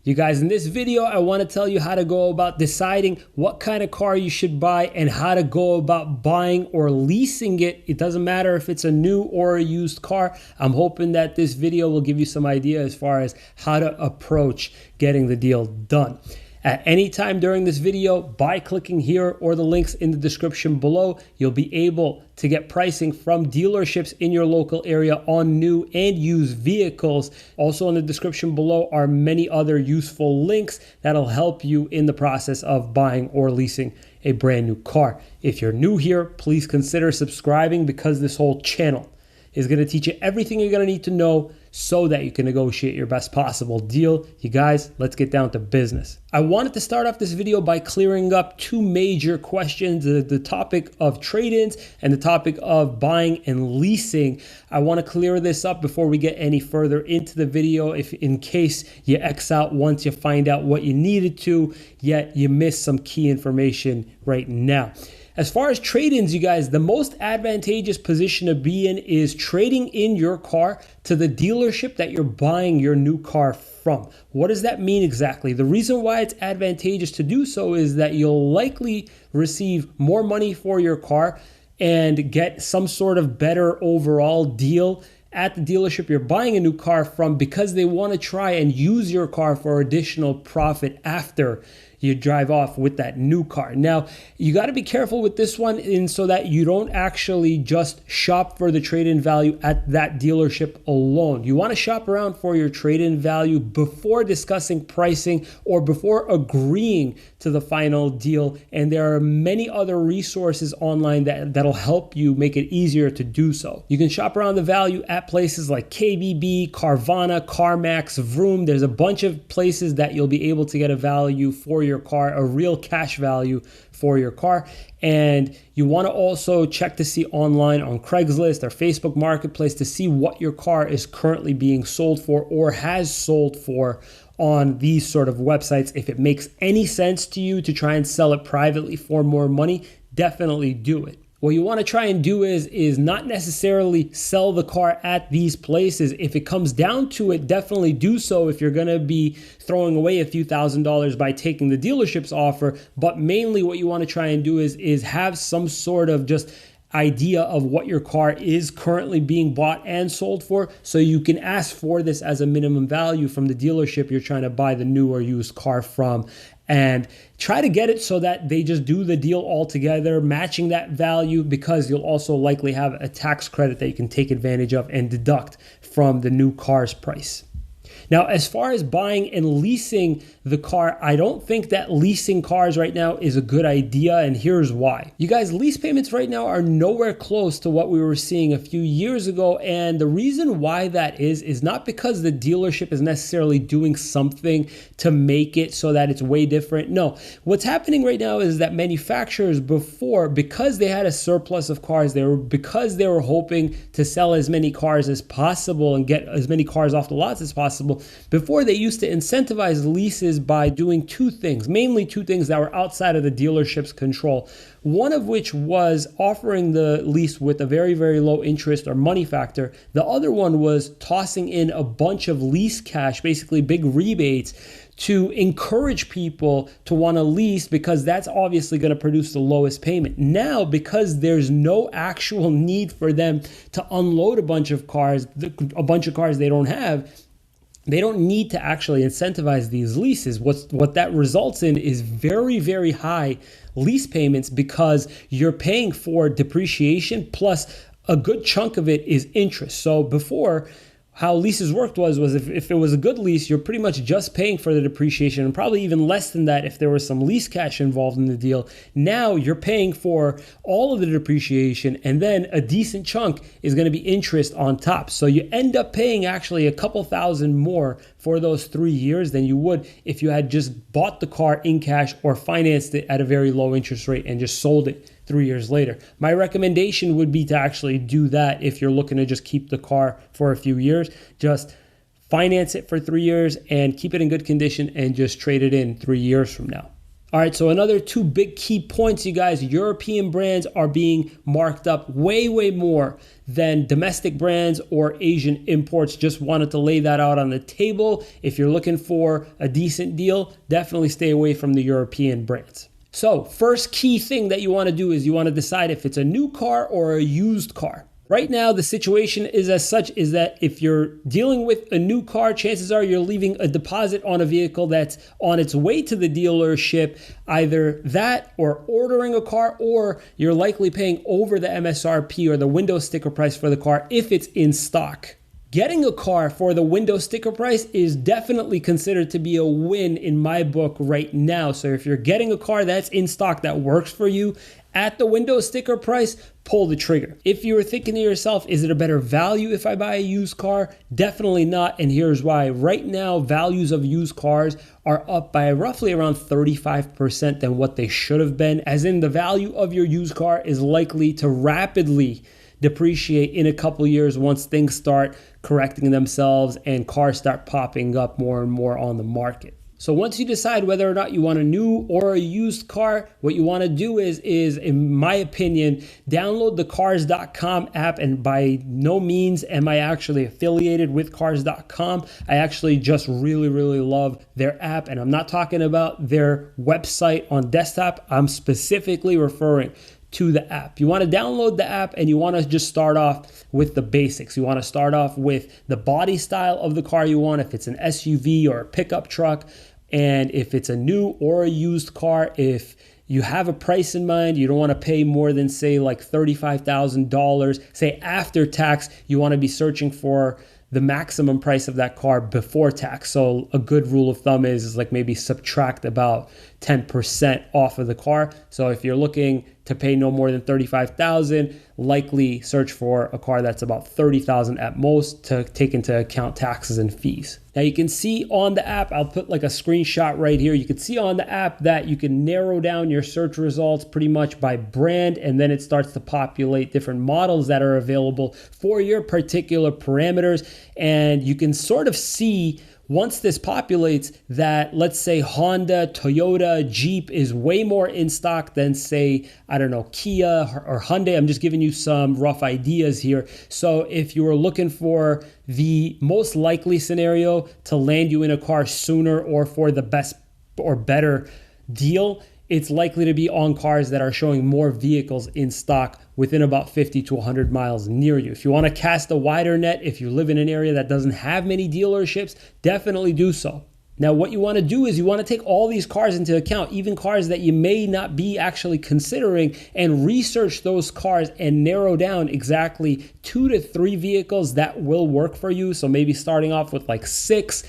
You guys, in this video, I want to tell you how to go about deciding what kind of car you should buy and how to go about buying or leasing it. It doesn't matter if it's a new or a used car. I'm hoping that this video will give you some idea as far as how to approach getting the deal done. At any time during this video, by clicking here or the links in the description below, you'll be able to get pricing from dealerships in your local area on new and used vehicles. Also in the description below are many other useful links that'll help you in the process of buying or leasing a brand new car. If you're new here, please consider subscribing because this whole channel is going to teach you everything you're going to need to know so that you can negotiate your best possible deal. You guys, let's get down to business. I wanted to start off this video by clearing up two major questions, the topic of trade-ins and the topic of buying and leasing. I want to clear this up before we get any further into the video, if in case you X out once you find out what you needed to, yet you missed some key information right now. As far as trade-ins, you guys, the most advantageous position to be in is trading in your car to the dealership that you're buying your new car from. What does that mean exactly? The reason why it's advantageous to do so is that you'll likely receive more money for your car and get some sort of better overall deal at the dealership you're buying a new car from, because they want to try and use your car for additional profit after you drive off with that new car. Now, you got to be careful with this one so that you don't actually just shop for the trade-in value at that dealership alone. You want to shop around for your trade-in value before discussing pricing or before agreeing to the final deal. And there are many other resources online that'll help you make it easier to do so. You can shop around the value at places like KBB, Carvana, CarMax, Vroom. There's a bunch of places that you'll be able to get a value for your car, a real cash value for your car. And you want to also check to see online on Craigslist or Facebook Marketplace to see what your car is currently being sold for or has sold for on these sort of websites. If it makes any sense to you to try and sell it privately for more money, definitely do it. What you want to try and do is not necessarily sell the car at these places. If it comes down to it, definitely do so if you're going to be throwing away a few $1,000s by taking the dealership's offer. But mainly what you want to try and do is have some sort of just idea of what your car is currently being bought and sold for, so you can ask for this as a minimum value from the dealership you're trying to buy the new or used car from, and try to get it so that they just do the deal all together, matching that value, because you'll also likely have a tax credit that you can take advantage of and deduct from the new car's price. Now, as far as buying and leasing the car, I don't think that leasing cars right now is a good idea, and here's why. You guys, lease payments right now are nowhere close to what we were seeing a few years ago, and the reason why that is not because the dealership is necessarily doing something to make it so that it's way different. No, what's happening right now is that manufacturers before, because they had a surplus of cars, because they were hoping to sell as many cars as possible and get as many cars off the lots as possible, before they used to incentivize leases by doing mainly two things that were outside of the dealership's control. One of which was offering the lease with a very, very low interest or money factor. The other one was tossing in a bunch of lease cash, basically big rebates, to encourage people to want to lease, because that's obviously going to produce the lowest payment. Now, because there's no actual need for them to unload a bunch of cars they don't have, they don't need to actually incentivize these leases. What that results in is very, very high lease payments, because you're paying for depreciation plus a good chunk of it is interest. So before, how leases worked was if it was a good lease, you're pretty much just paying for the depreciation, and probably even less than that if there was some lease cash involved in the deal. Now you're paying for all of the depreciation, and then a decent chunk is going to be interest on top. So you end up paying actually a couple thousand more for those 3 years than you would if you had just bought the car in cash or financed it at a very low interest rate and just sold it 3 years later. My recommendation would be to actually do that if you're looking to just keep the car for a few years. Just finance it for 3 years and keep it in good condition and just trade it in 3 years from now. All right, so another two big key points, you guys. European brands are being marked up way, way more than domestic brands or Asian imports. Just wanted to lay that out on the table. If you're looking for a decent deal, definitely stay away from the European brands. So first key thing that you want to do is you want to decide if it's a new car or a used car. Right now, the situation is as such is that if you're dealing with a new car, chances are you're leaving a deposit on a vehicle that's on its way to the dealership, either that or ordering a car, or you're likely paying over the MSRP or the window sticker price for the car if it's in stock. Getting a car for the window sticker price is definitely considered to be a win in my book right now. So if you're getting a car that's in stock that works for you at the window sticker price, pull the trigger. If you were thinking to yourself, is it a better value if I buy a used car? Definitely not, and here's why. Right now, values of used cars are up by roughly around 35% than what they should have been, as in the value of your used car is likely to rapidly depreciate in a couple years once things start correcting themselves and cars start popping up more and more on the market. So once you decide whether or not you want a new or a used car, what you want to do is in my opinion, download the cars.com app. And by no means am I actually affiliated with cars.com. I actually just really, really love their app. And I'm not talking about their website on desktop. I'm specifically referring to the app. You want to download the app and you want to just start off with the basics. You want to start off with the body style of the car you want, if it's an SUV or a pickup truck, and if it's a new or a used car. If you have a price in mind, you don't want to pay more than say like $35,000, say after tax, you want to be searching for the maximum price of that car before tax. So a good rule of thumb is like maybe subtract about 10% off of the car. So if you're looking to pay no more than $35,000, likely search for a car that's about $30,000 at most to take into account taxes and fees. Now you can see on the app, I'll put like a screenshot right here. You can see on the app that you can narrow down your search results pretty much by brand, and then it starts to populate different models that are available for your particular parameters. And you can sort of see once this populates that, let's say Honda, Toyota, Jeep is way more in stock than say, I don't know, Kia or Hyundai. I'm just giving you some rough ideas here. So if you were looking for the most likely scenario to land you in a car sooner or for the best or better deal, it's likely to be on cars that are showing more vehicles in stock within about 50 to 100 miles near you. If you want to cast a wider net, if you live in an area that doesn't have many dealerships, definitely do so. Now, what you want to do is you want to take all these cars into account, even cars that you may not be actually considering, and research those cars and narrow down exactly 2 to 3 vehicles that will work for you. So maybe starting off with like 6,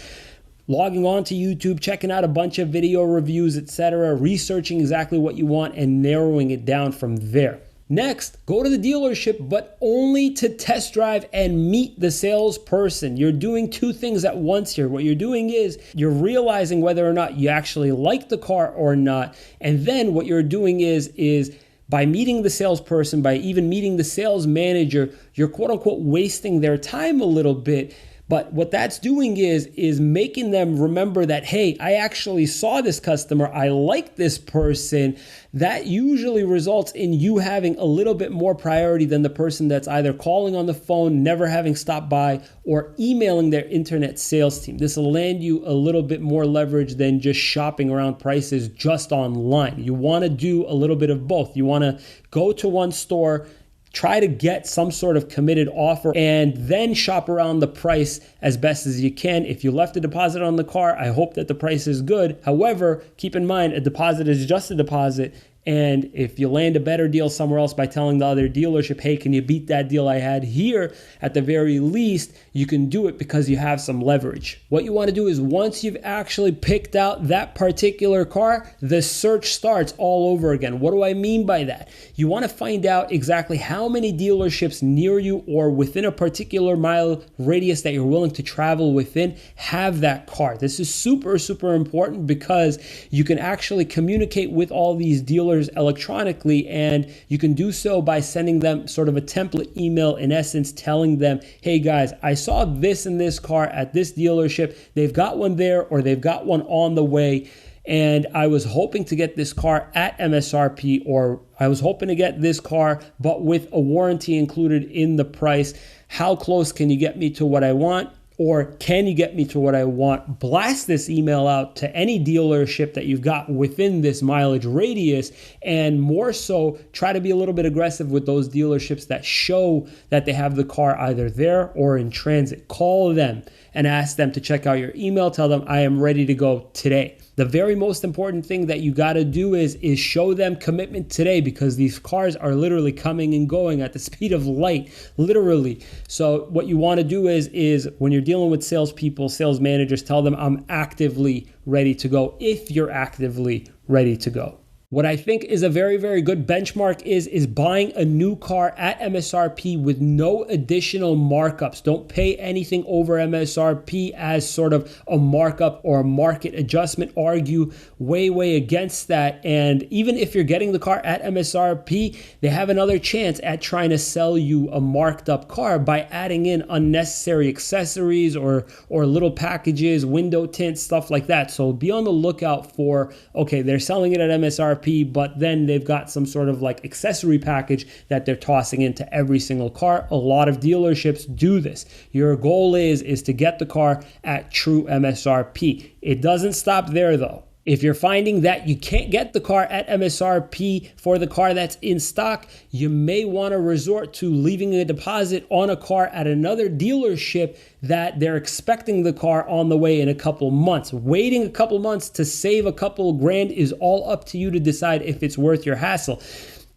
logging on to YouTube, checking out a bunch of video reviews, etc., researching exactly what you want and narrowing it down from there. Next, go to the dealership, but only to test drive and meet the salesperson. You're doing 2 things at once here. What you're doing is you're realizing whether or not you actually like the car or not. And then what you're doing is by meeting the salesperson, by even meeting the sales manager, you're quote unquote wasting their time a little bit. But what that's doing is making them remember that, hey, I actually saw this customer, I like this person. That usually results in you having a little bit more priority than the person that's either calling on the phone, never having stopped by, or emailing their internet sales team. This will land you a little bit more leverage than just shopping around prices just online. You want to do a little bit of both. You want to go to one store, try to get some sort of committed offer, and then shop around the price as best as you can. If you left a deposit on the car, I hope that the price is good. However, keep in mind, a deposit is just a deposit. And if you land a better deal somewhere else by telling the other dealership, hey, can you beat that deal I had here? At the very least, you can do it because you have some leverage. What you want to do is once you've actually picked out that particular car, the search starts all over again. What do I mean by that? You want to find out exactly how many dealerships near you or within a particular mile radius that you're willing to travel within have that car. This is super, super important because you can actually communicate with all these dealers electronically, and you can do so by sending them sort of a template email, in essence telling them, hey guys, I saw this and this car at this dealership, they've got one there or they've got one on the way, and I was hoping to get this car at MSRP, or I was hoping to get this car but with a warranty included in the price. How close can you get me to what I want? Or can you get me to what I want? Blast this email out to any dealership that you've got within this mileage radius, and more so, try to be a little bit aggressive with those dealerships that show that they have the car either there or in transit. Call them and ask them to check out your email. Tell them I am ready to go today. The very most important thing that you got to do is show them commitment today, because these cars are literally coming and going at the speed of light, literally. So what you want to do is when you're dealing with salespeople, sales managers, tell them I'm actively ready to go if you're actively ready to go. What I think is a very, very good benchmark is buying a new car at MSRP with no additional markups. Don't pay anything over MSRP as sort of a markup or a market adjustment. Argue way against that. And even if you're getting the car at MSRP, they have another chance at trying to sell you a marked up car by adding in unnecessary accessories or little packages, window tints, stuff like that. So be on the lookout for, okay, they're selling it at MSRP, but then they've got some sort of like accessory package that they're tossing into every single car. A lot of dealerships do this. Your goal is to get the car at true MSRP. It doesn't stop there though. If you're finding that you can't get the car at MSRP for the car that's in stock, you may want to resort to leaving a deposit on a car at another dealership that they're expecting the car on the way in a couple months. Waiting a couple months to save a couple grand is all up to you to decide if it's worth your hassle.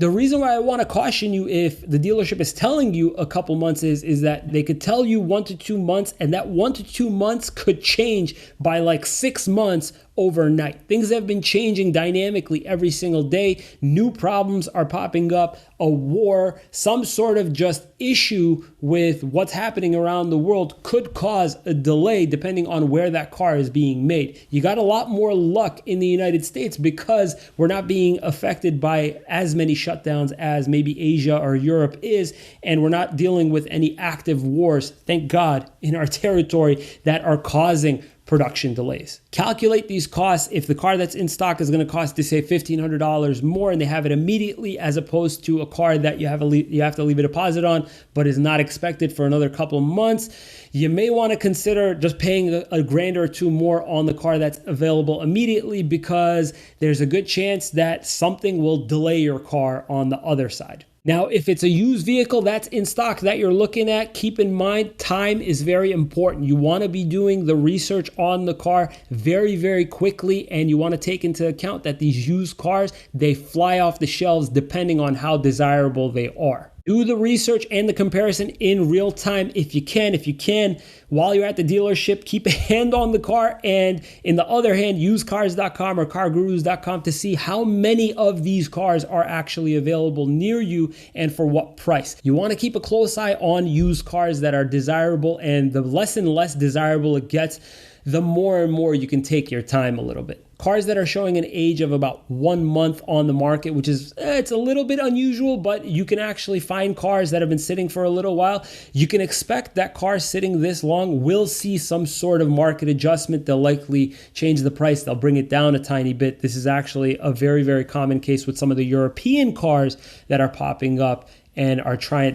The reason why I want to caution you if the dealership is telling you a couple months is that they could tell you 1 to 2 months, and that 1 to 2 months could change by like 6 months overnight. Things have been changing dynamically every single day. New problems are popping up, a war, some sort of just issue with what's happening around the world could cause a delay depending on where that car is being made. You got a lot more luck in the United States because we're not being affected by as many shutdowns as maybe Asia or Europe is, and we're not dealing with any active wars, thank God, in our territory that are causing production delays. Calculate these costs. If the car that's in stock is going to cost, say, $1,500 more, and they have it immediately, as opposed to a car that you have to leave a deposit on, but is not expected for another couple of months, you may want to consider just paying a grand or two more on the car that's available immediately, because there's a good chance that something will delay your car on the other side. Now, if it's a used vehicle that's in stock that you're looking at, keep in mind time is very important. You want to be doing the research on the car very quickly, and you want to take into account that these used cars, they fly off the shelves depending on how desirable they are. Do the research and the comparison in real time if you can. While you're at the dealership, keep a hand on the car, and in the other hand, use cars.com or cargurus.com to see how many of these cars are actually available near you and for what price. You want to keep a close eye on used cars that are desirable, and the less and less desirable it gets, the more and more you can take your time a little bit. Cars that are showing an age of about 1 month on the market, which is, it's a little bit unusual, but you can actually find cars that have been sitting for a little while. You can expect that cars sitting this long will see some sort of market adjustment. They'll likely change the price. They'll bring it down a tiny bit. This is actually a very common case with some of the European cars that are popping up and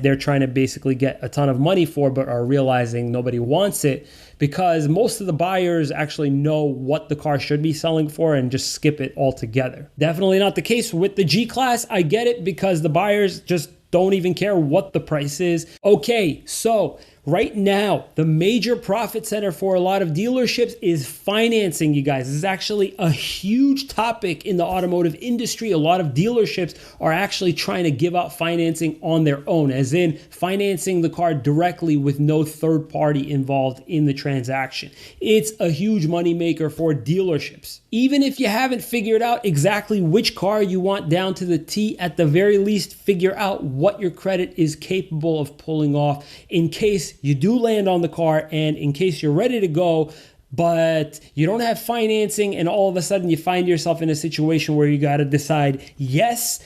they're trying to basically get a ton of money for, but are realizing nobody wants it, because most of the buyers actually know what the car should be selling for and just skip it altogether. Definitely not the case with the G-Class. I get it, because the buyers just don't even care what the price is. Okay, so right now, the major profit center for a lot of dealerships is financing, you guys. This is actually a huge topic in the automotive industry. A lot of dealerships are actually trying to give out financing on their own, as in financing the car directly with no third party involved in the transaction. It's a huge moneymaker for dealerships. Even if you haven't figured out exactly which car you want down to the T, at the very least, figure out what your credit is capable of pulling off in case you do land on the car, and in case you're ready to go, but you don't have financing, and all of a sudden you find yourself in a situation where you got to decide, yes,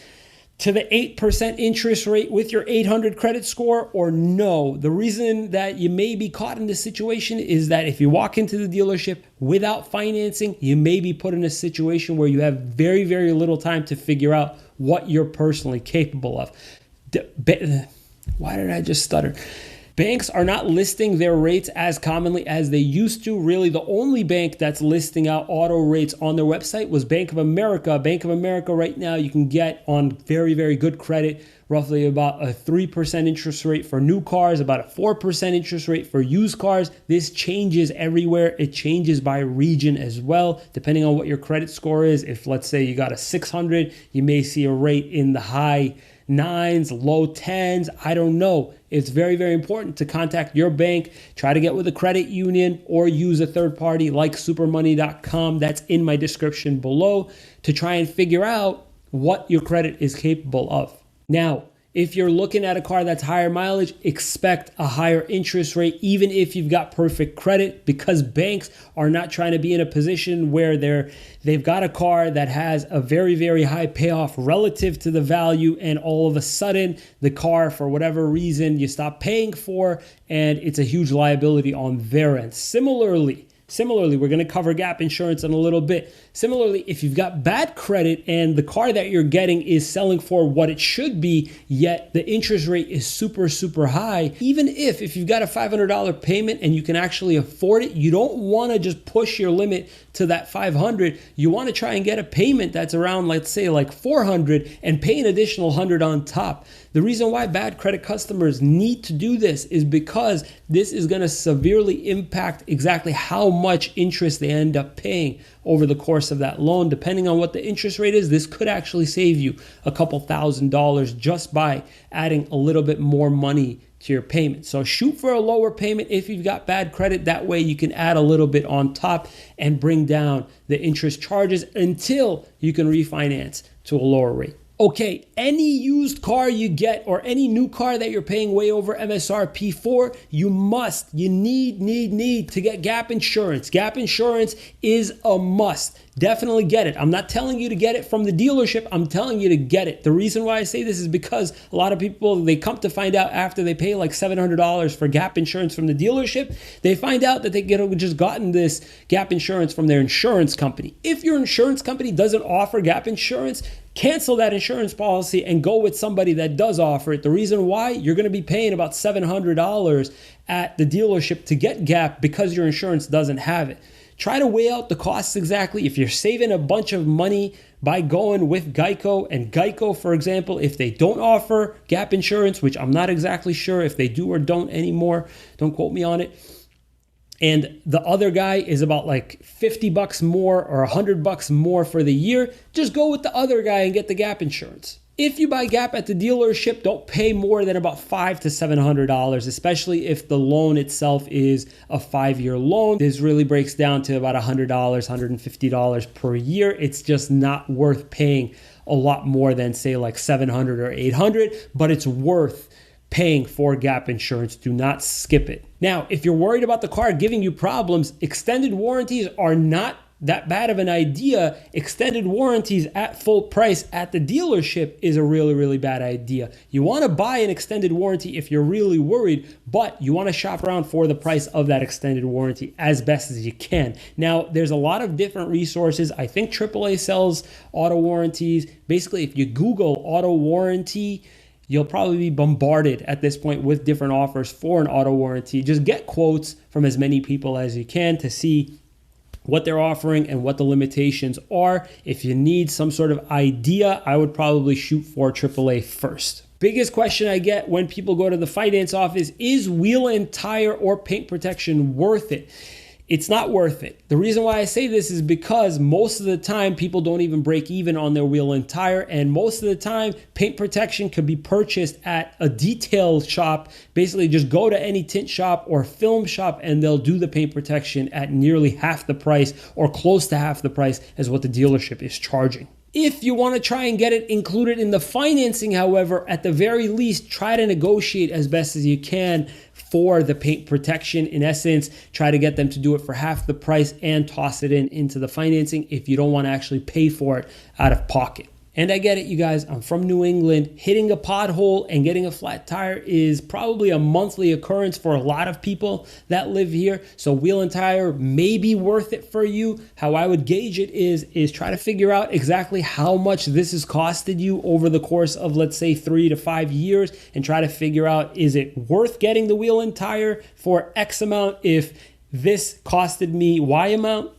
to the 8% interest rate with your 800 credit score, or no? The reason that you may be caught in this situation is that if you walk into the dealership without financing, you may be put in a situation where you have very, very little time to figure out what you're personally capable of. Why did I just stutter? Banks are not listing their rates as commonly as they used to. Really, the only bank that's listing out auto rates on their website was Bank of America. Bank of America right now, you can get on very, very good credit, roughly about a 3% interest rate for new cars, about a 4% interest rate for used cars. This changes everywhere. It changes by region as well, depending on what your credit score is. If, let's say, you got a 600, you may see a rate in the high 9s, low 10s. I don't know. It's very, very important to contact your bank. Try to get with a credit union or use a third party like supermoney.com. That's in my description below to try and figure out what your credit is capable of. Now, if you're looking at a car that's higher mileage, expect a higher interest rate, even if you've got perfect credit, because banks are not trying to be in a position where they've got a car that has a very, very high payoff relative to the value, and all of a sudden the car, for whatever reason, you stop paying for, and it's a huge liability on their end. Similarly, we're going to cover gap insurance in a little bit. Similarly, if you've got bad credit and the car that you're getting is selling for what it should be, yet the interest rate is super, super high, even if you've got a $500 payment and you can actually afford it, you don't want to just push your limit to that $500. You want to try and get a payment that's around, let's say, like $400 and pay an additional $100 on top. The reason why bad credit customers need to do this is because this is going to severely impact exactly how much interest they end up paying over the course of that loan. Depending on what the interest rate is, this could actually save you a couple $1,000s just by adding a little bit more money to your payment. So shoot for a lower payment if you've got bad credit. That way you can add a little bit on top and bring down the interest charges until you can refinance to a lower rate. Okay, any used car you get or any new car that you're paying way over MSRP for, you need to get gap insurance. Gap insurance is a must. Definitely get it. I'm not telling you to get it from the dealership. I'm telling you to get it. The reason why I say this is because a lot of people, they come to find out after they pay like $700 for gap insurance from the dealership, they find out that they just gotten this gap insurance from their insurance company. If your insurance company doesn't offer gap insurance, cancel that insurance policy and go with somebody that does offer it. The reason why, you're going to be paying about $700 at the dealership to get gap because your insurance doesn't have it. Try to weigh out the costs exactly. If you're saving a bunch of money by going with Geico, and Geico, for example, if they don't offer gap insurance, which I'm not exactly sure if they do or don't anymore, don't quote me on it, and the other guy is about like $50 more or $100 more for the year, just go with the other guy and get the gap insurance. If you buy gap at the dealership, don't pay more than about $500 to $700, especially if the loan itself is a 5-year loan. This really breaks down to about $100, $150 per year. It's just not worth paying a lot more than, say, like $700 or $800, but it's worth paying for gap insurance. Do not skip it. Now, if you're worried about the car giving you problems, extended warranties are not that bad of an idea. Extended warranties at full price at the dealership is a really, really bad idea. You want to buy an extended warranty if you're really worried, but you want to shop around for the price of that extended warranty as best as you can. Now, there's a lot of different resources. I think AAA sells auto warranties. Basically, if you Google auto warranty, you'll probably be bombarded at this point with different offers for an auto warranty. Just get quotes from as many people as you can to see what they're offering and what the limitations are. If you need some sort of idea, I would probably shoot for AAA first. Biggest question I get when people go to the finance office is wheel and tire or paint protection worth it? It's not worth it. The reason why I say this is because most of the time people don't even break even on their wheel and tire, and most of the time paint protection could be purchased at a detail shop. Basically, just go to any tint shop or film shop and they'll do the paint protection at nearly half the price or close to half the price as what the dealership is charging. If you want to try and get it included in the financing, however, at the very least, try to negotiate as best as you can for the paint protection. In essence, try to get them to do it for half the price and toss it into the financing if you don't want to actually pay for it out of pocket. And I get it, you guys, I'm from New England. Hitting a pothole and getting a flat tire is probably a monthly occurrence for a lot of people that live here. So wheel and tire may be worth it for you. How I would gauge it is try to figure out exactly how much this has costed you over the course of, let's say, 3 to 5 years, and try to figure out, is it worth getting the wheel and tire for X amount? If this costed me Y amount,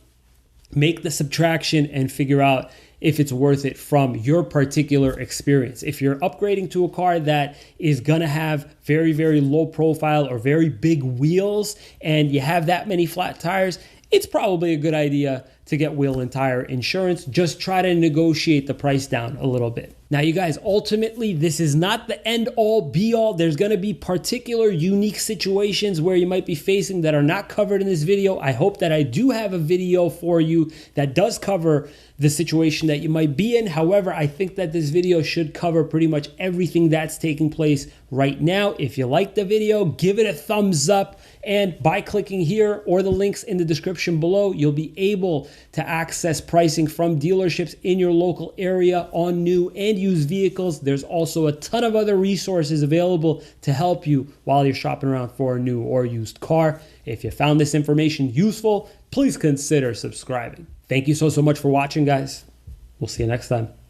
make the subtraction and figure out if it's worth it from your particular experience. If you're upgrading to a car that is gonna have very, very low profile or very big wheels and you have that many flat tires, it's probably a good idea to get wheel and tire insurance. Just try to negotiate the price down a little bit. Now, you guys, ultimately, this is not the end all be all. There's gonna be particular unique situations where you might be facing that are not covered in this video. I hope that I do have a video for you that does cover the situation that you might be in. However, I think that this video should cover pretty much everything that's taking place right now. If you like the video, give it a thumbs up. And by clicking here or the links in the description below, you'll be able to access pricing from dealerships in your local area on new and used vehicles. There's also a ton of other resources available to help you while you're shopping around for a new or used car. If you found this information useful, please consider subscribing. Thank you so much for watching, guys. We'll see you next time.